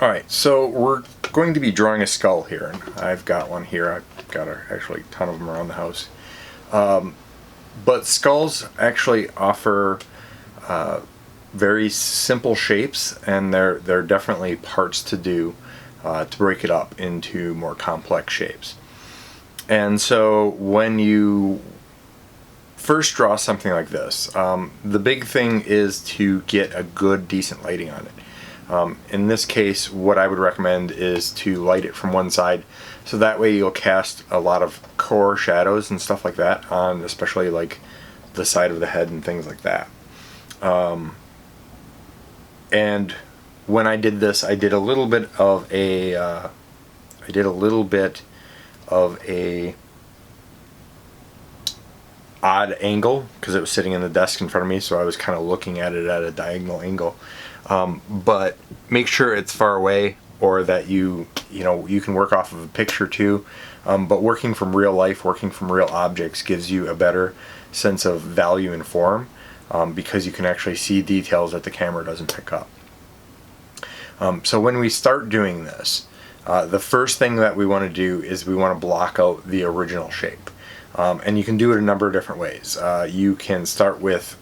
Alright, so we're going to be drawing a skull here. I've got one here. I've got actually a ton of them around the house. But skulls actually offer very simple shapes, and they're definitely parts to do to break it up into more complex shapes. And so when you first draw something like this, the big thing is to get a good, decent lighting on it. In this case, what I would recommend is to light it from one side, so that way you'll cast a lot of core shadows and stuff like that on, especially like the side of the head and things like that. And when I did this, I did a little bit of a odd angle because it was sitting in the desk in front of me, so I was kind of looking at it at a diagonal angle. But make sure it's far away, or that you can work off of a picture too. But working from real life, working from real objects gives you a better sense of value and form, because you can actually see details that the camera doesn't pick up. So when we start doing this, the first thing that we want to do is we want to block out the original shape. And you can do it a number of different ways. You can start with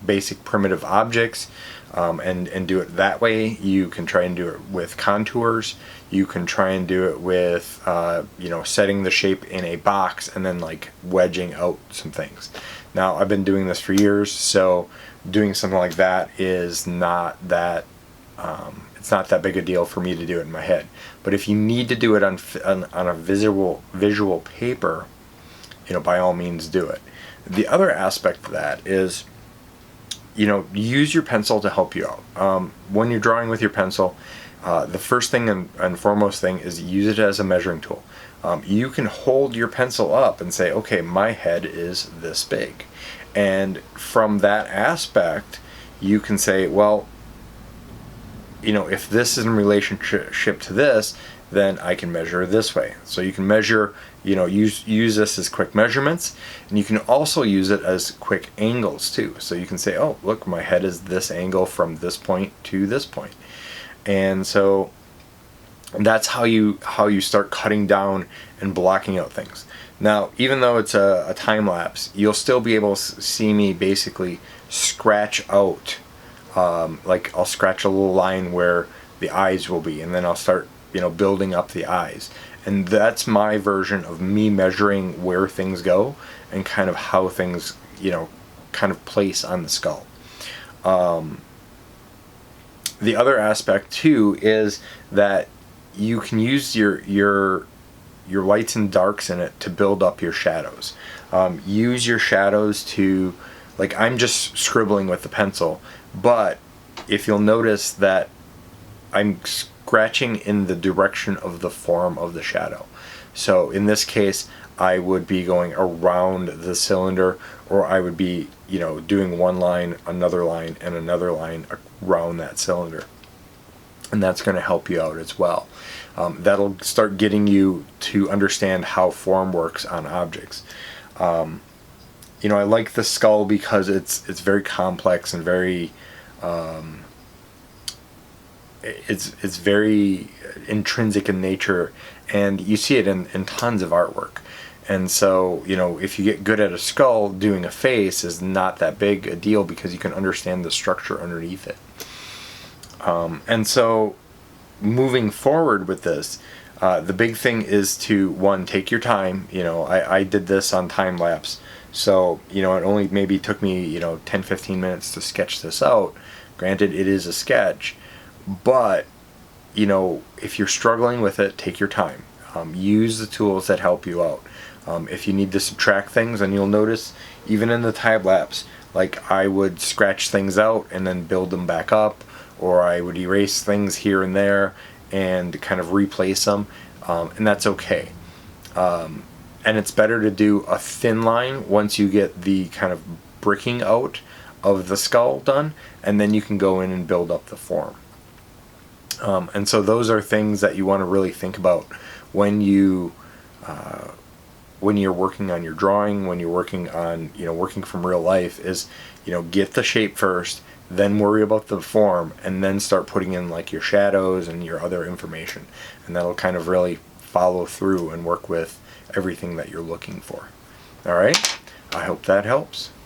basic primitive objects, and do it that way. You can try and do it with contours. You can try and do it with setting the shape in a box and then like wedging out some things. Now, I've been doing this for years, so doing something like that is not that it's not that big a deal for me to do it in my head. But if you need to do it on a visual paper, by all means do it. The other aspect of that is, use your pencil to help you out. When you're drawing with your pencil, the first thing and foremost thing is use it as a measuring tool. You can hold your pencil up and say, okay, my head is this big. And from that aspect, you can say, well, if this is in relationship to this, then I can measure this way. So you can measure, use this as quick measurements, and you can also use it as quick angles too. So you can say, oh, look, my head is this angle from this point to this point. And so that's how you start cutting down and blocking out things. Now, even though it's a time lapse, you'll still be able to see me basically scratch out, like I'll scratch a little line where the eyes will be, and then I'll start building up the eyes. And that's my version of me measuring where things go and kind of how things, kind of place on the skull. The other aspect too is that you can use your lights and darks in it to build up your shadows. Use your shadows to, like, I'm just scribbling with the pencil, but if you'll notice that I'm scratching in the direction of the form of the shadow. So in this case, I would be going around the cylinder, or I would be, doing one line, another line, and another line around that cylinder. And that's going to help you out as well. That'll start getting you to understand how form works on objects. I like the skull because it's very complex and very it's very intrinsic in nature, and you see it in tons of artwork. And so, if you get good at a skull, doing a face is not that big a deal because you can understand the structure underneath it. And so, moving forward with this, the big thing is to, one, take your time. I did this on time lapse, so, it only maybe took me, 10-15 minutes to sketch this out. Granted, it is a sketch, but, if you're struggling with it, take your time. Use the tools that help you out. If you need to subtract things, and you'll notice, even in the time lapse, like I would scratch things out and then build them back up, or I would erase things here and there and kind of replace them, and that's okay. And it's better to do a thin line once you get the kind of bricking out of the skull done, and then you can go in and build up the form. And so those are things that you want to really think about when you when you're working on your drawing, when you're working on, working from real life, is, get the shape first, then worry about the form, and then start putting in like your shadows and your other information. And that'll kind of really follow through and work with everything that you're looking for. All right, I hope that helps.